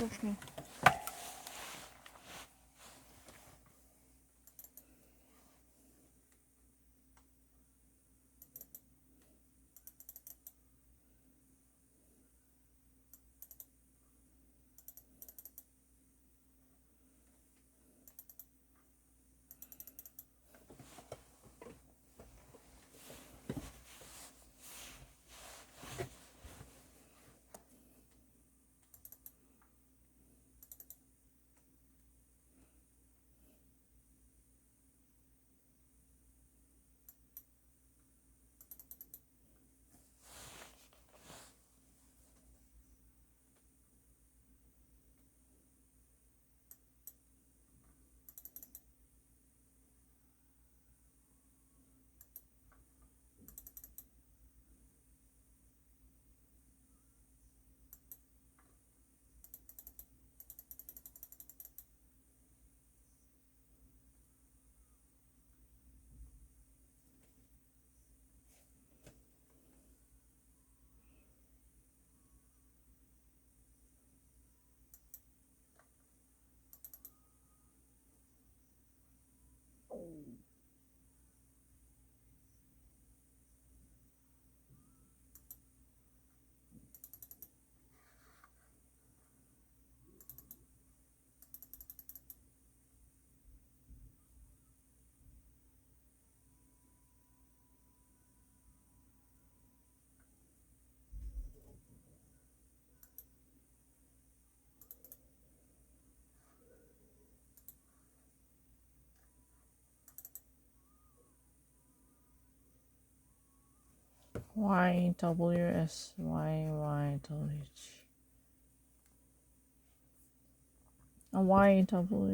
어떡해. YWSYYWH. YWSIYIS.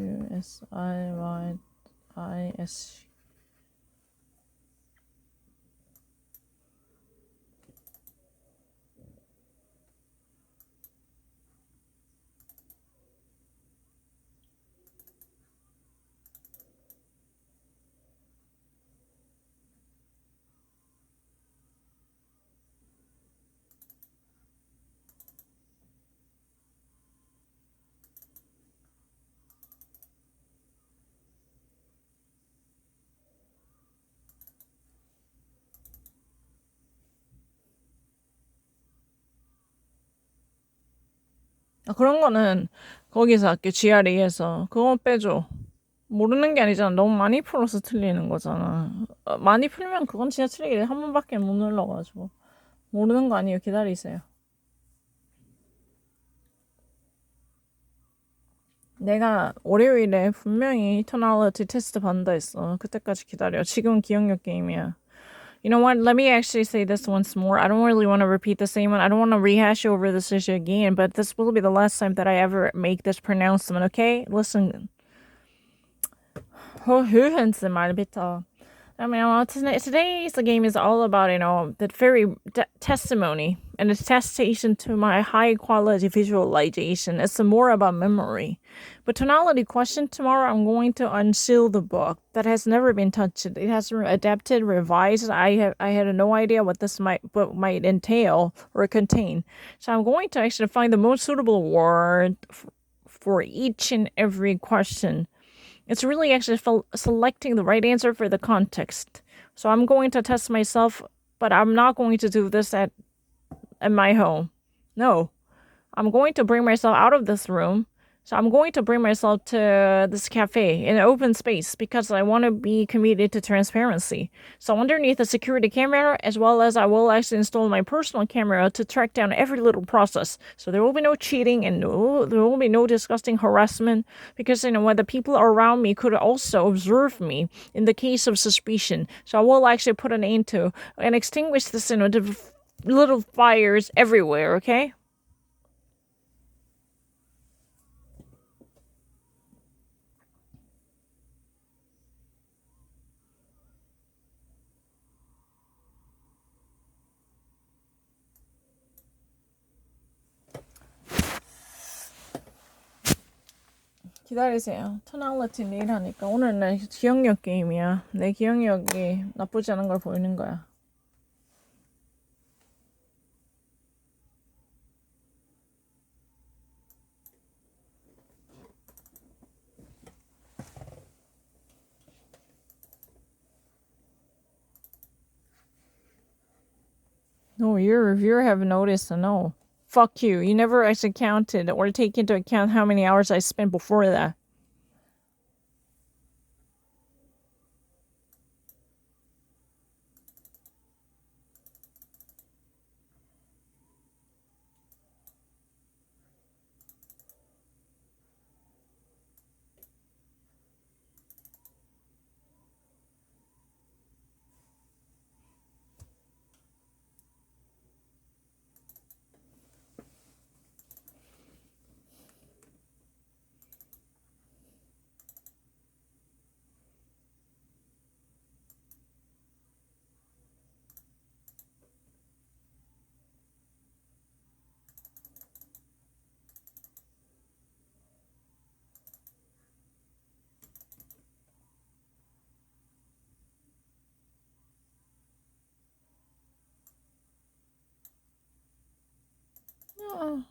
그런 거는 거기서 할게. GRE에서. 그거 빼줘. 모르는 게 아니잖아. 너무 많이 풀어서 틀리는 거잖아. 많이 풀면 그건 진짜 틀리게 한 번밖에 못 눌러가지고. 모르는 거 아니에요. 기다리세요. 내가 월요일에 분명히 tonality 테스트 받는다 했어. 그때까지 기다려. 지금은 기억력 게임이야. You know what? Let me actually say this once more. I don't really want to repeat the same one. I don't want to rehash over this issue again, but this will be the last time that I ever make this pronouncement, okay? Listen. 말부터. I mean, today's game is all about, the very testimony and attestation to my high quality visualization. It's more about memory. But tonality question tomorrow, I'm going to unseal the book that has never been touched. It has been adapted, revised. I had no idea what this might entail or contain. So I'm going to actually find the most suitable word for each and every question. It's really actually selecting the right answer for the context. So I'm going to test myself, but I'm not going to do this at my home. No. I'm going to bring myself out of this room. So I'm going to bring myself to this cafe in an open space because I want to be committed to transparency. So underneath the security camera, as well as I will actually install my personal camera to track down every little process. So there will be no cheating and there will be no disgusting harassment because, when the people around me could also observe me in the case of suspicion. So I will actually put an end to and extinguish this, the little fires everywhere, okay? 기다리세요. 토널러티 내일 하니까. 오늘 내 기억력 게임이야. 내 기억력이 나쁘지 않은 걸 보이는 거야. No, your reviewer have noticed. No. Fuck you. You never actually counted or take into account how many hours I spent before that. Oh.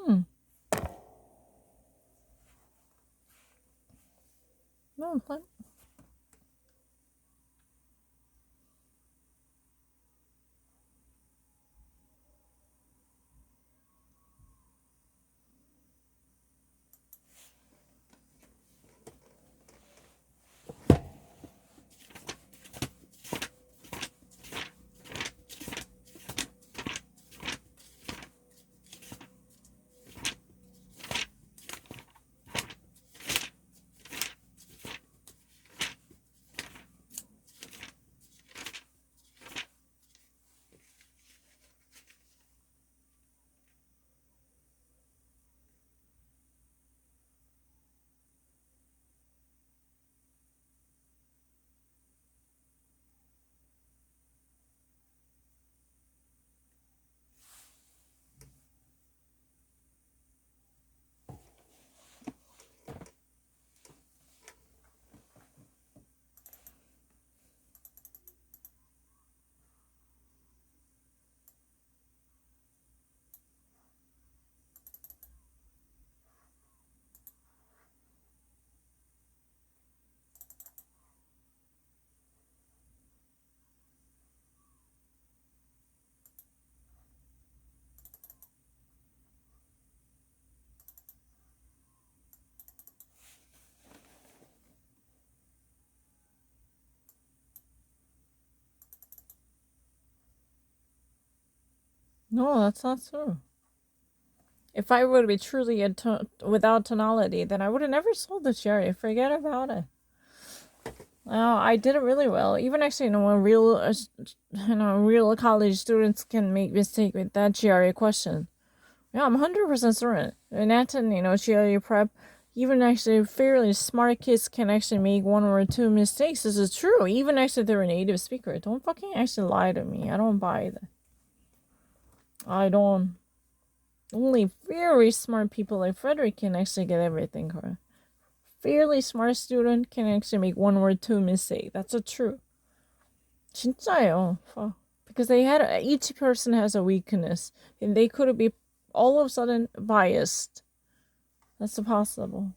Hmm. No, fine. No, that's not true. If I would be truly without tonality, then I would have never sold the cherry. Forget about it. Well, I did it really well. Even actually, when real college students can make mistake with that GRE question. Yeah, I'm 100% certain. And at GRE prep, even actually fairly smart kids can actually make one or two mistakes. This is true. Even actually they're a native speaker. Don't fucking actually lie to me. I don't buy that. I don't. Only very smart people like Frederick can actually get everything correct. Fairly smart student can actually make one or two mistakes. That's a true. 진짜예요. because they had each person has a weakness, and they could be all of a sudden biased. That's possible.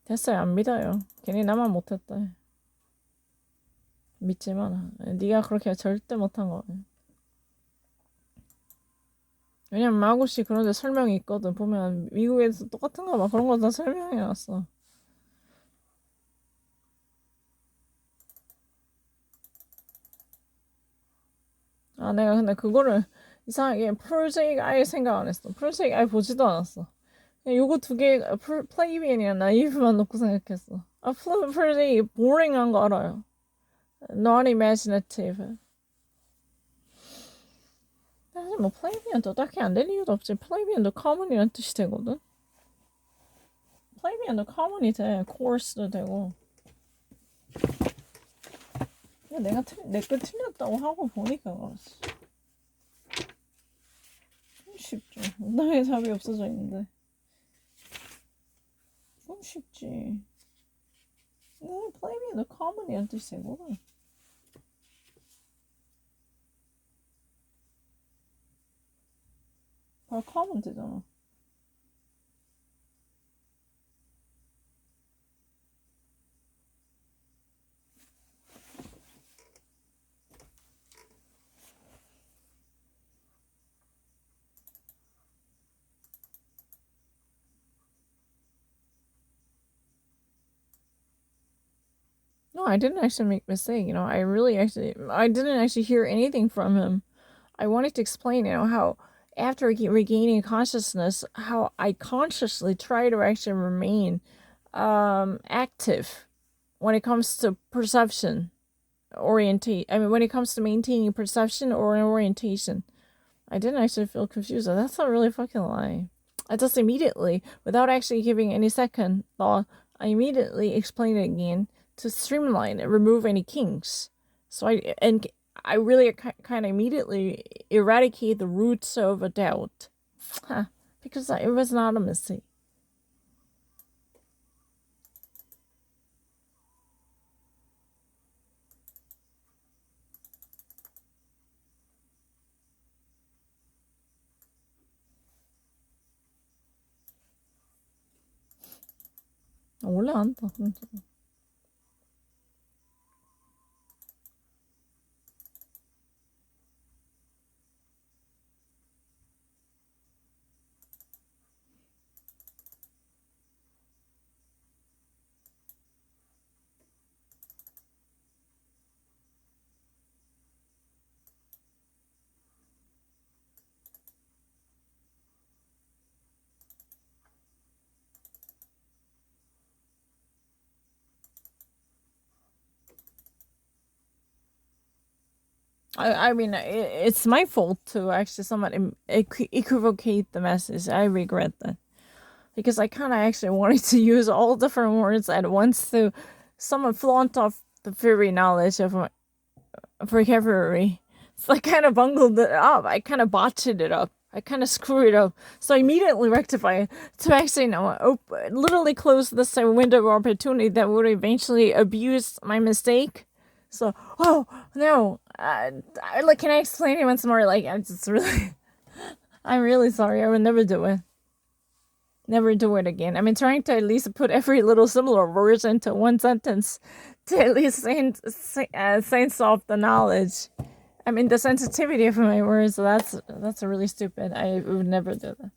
됐어요. 안 믿어요. 괜히 나만 못했다. 믿지 마라. 네가 그렇게 절대 못한 거. 왜냐면 마구씨 그런데 설명이 있거든. 보면 미국에서 똑같은 거 막 그런 거 다 설명해놨어. 아, 내가 근데 그거를 이상하게 프로젝트 아예 생각 안 했어. 프로젝트 아예 보지도 않았어. 그냥 요거 두 개, 플레이비엔이랑 나이브만 놓고 생각했어. 아, 프로젝트 보링한 거 알아요. Not imaginative. 사실 뭐 플레이비엔도 딱히 안 될 이유도 없지. 플레이비엔도 커먼이란 뜻이 되거든. 플레이비엔도 커먼이 돼. 코어스도 되고. 내가 내거 틀렸다고 하고 보니까 그렇지. 좀 쉽죠. 나의 답이 없어져 있는데. 좀 쉽지. 플레이비엔도 커먼이란 뜻이 되고. 바로 커먼 되잖아. No, I didn't actually make a mistake. I didn't actually hear anything from him. I wanted to explain, how after regaining consciousness, how I consciously try to actually remain active when it comes to perception when it comes to maintaining perception or orientation. I didn't actually feel confused. That's not really fucking lie. I just immediately, without actually giving any second thought, I immediately explained it again to streamline and remove any kinks. So I really kind of immediately eradicate the roots of a doubt. Because it was not a mistake. 원래 안다. I mean, it's my fault to actually somewhat equivocate the message. I regret that. Because I kind of actually wanted to use all different words at once to somewhat flaunt off the very knowledge of my vocabulary. So I kind of bungled it up. I kind of botched it up. I kind of screwed it up. So I immediately rectified to actually literally close this window of opportunity that would eventually abuse my mistake. So, oh no, can I explain it once more? I'm really sorry. I would never do it. Never do it again. I mean, trying to at least put every little similar word into one sentence to at least sense off the knowledge. I mean, the sensitivity of my words. So that's really stupid. I would never do that.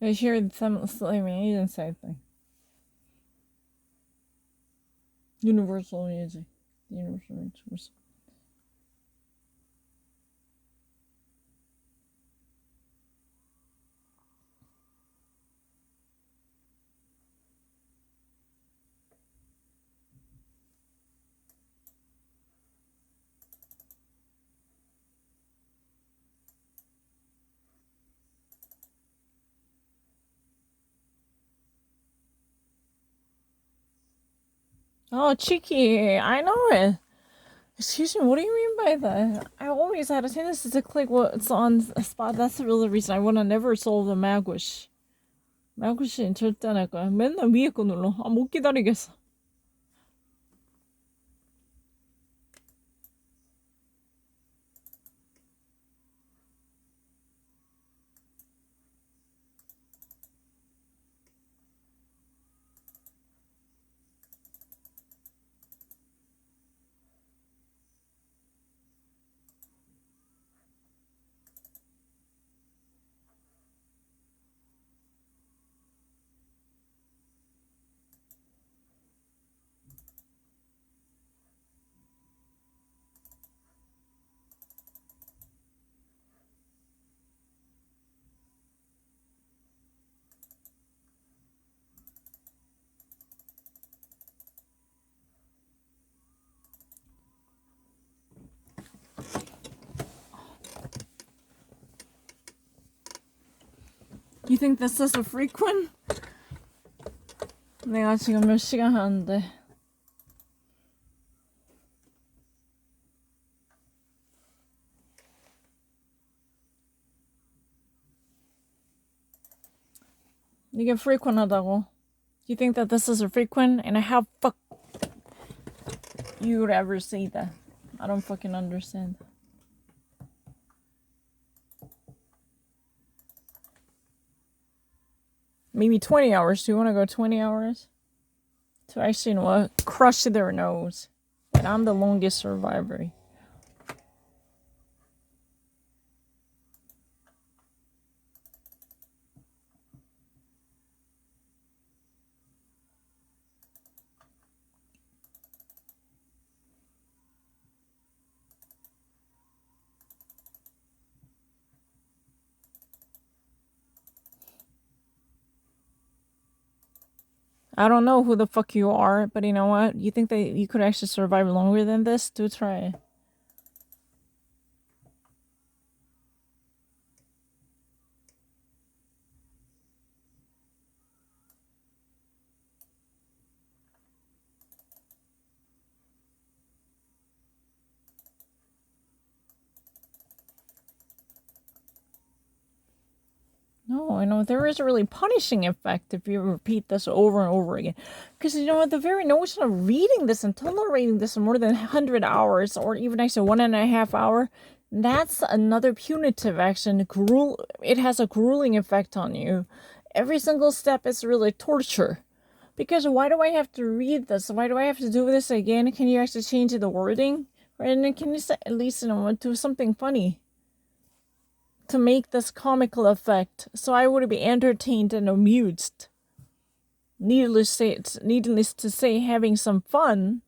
I hear some same agency thing. Universal Music. Universal Music. Oh, cheeky. I know it. Excuse me, what do you mean by that? I always had a tendency to click what's on a spot. That's the real reason I wanna never solve the Magwish. Magwish는 절대 안 할 거야. 맨날 위에 거 눌러. 아, 못 기다리겠어. You think this is a frequent? 내가 지금 몇 시간 하는데. 이게 frequent하다고. You think that this is a frequent? And how fuck you would ever say that? I don't fucking understand. Maybe 20 hours. Do you want to go 20 hours? To actually, you know what? Crush their nose. And I'm the longest survivor. I don't know who the fuck you are, but you know what? You think that you could actually survive longer than this? Do try it. No, I know there is a really punishing effect if you repeat this over and over again. Because you know what, the very notion of reading this and tolerating this for more than 100 hours, or even actually 1.5 hours, that's another punitive action. It has a grueling effect on you. Every single step is really torture. Because why do I have to read this? Why do I have to do this again? Can you actually change the wording? Right? And then can you say, at least, you know, do something funny to make this comical effect, so I would be entertained and amused. Needless to say, having some fun.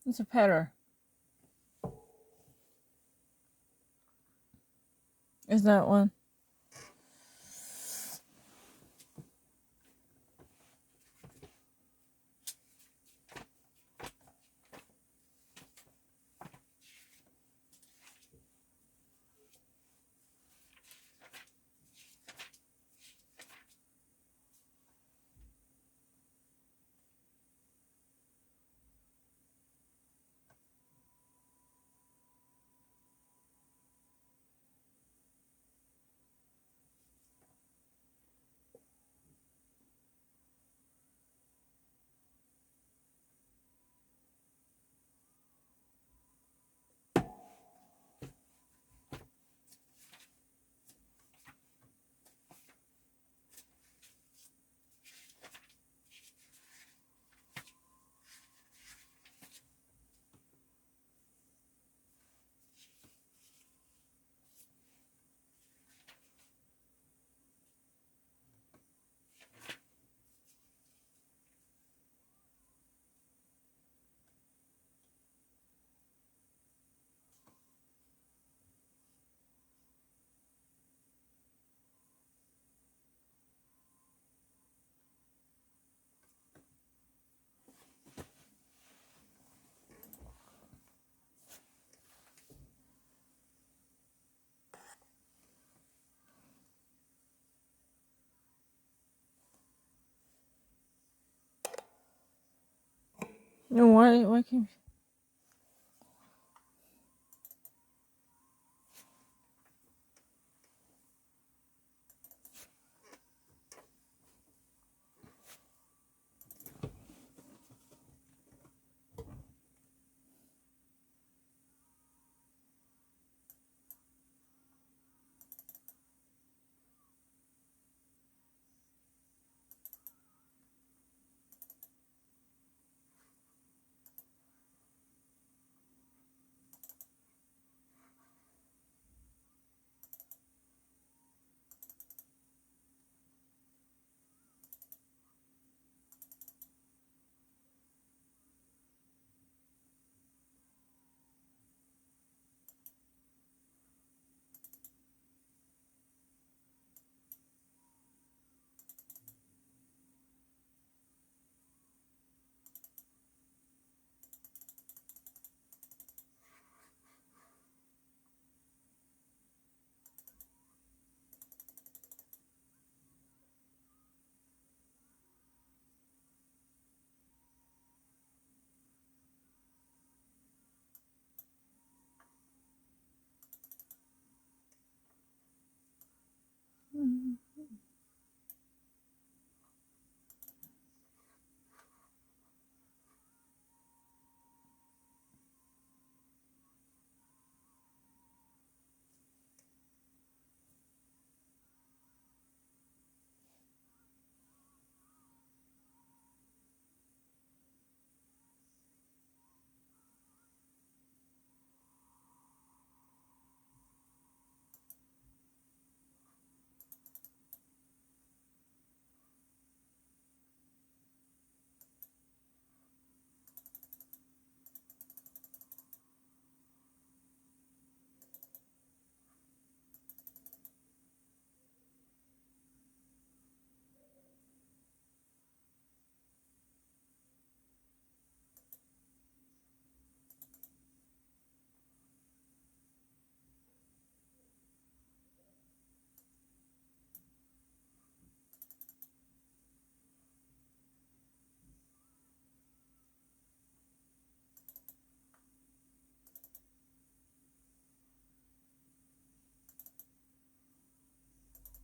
It's a petter. Is that one? No, why can't